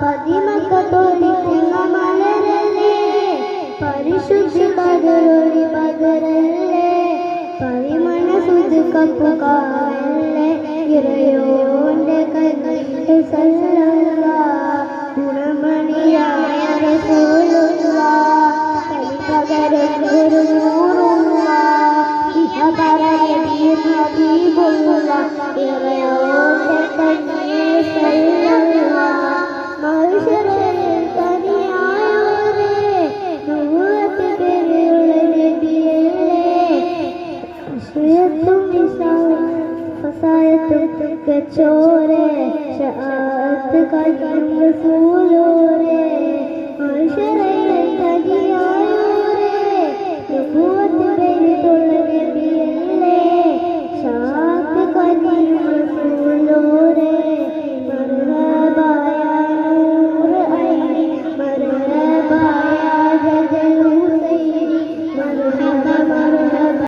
പതിമക്കത്തോടിക്കുന്ന മലരല്ലേ പരിശുദ്ധി കതിരൊളി പകരല്ലേ പരിമനസുത് കപ്പുകാരല്ലേ ഇറയോന്റെ കൈകളിൽ ഗുണമണിയായ റസൂലുള്ളാഹ് കലിപകരൊരു നൂറുള്ളാഹ് ഇഹപരയതീർ ഹബീബുള്ളാഹ് ഇറയോന്റെ കൈകളിൽ മനുഷ്യരിൽ തനിയായോരേ നൂറത്ത് പേരുള്ള നബിയല്ലേ അശ്വയത്തും ഫസായത്തും കച്ചോരെ ശആഅത്ത് കൽബുൽ റസൂൽ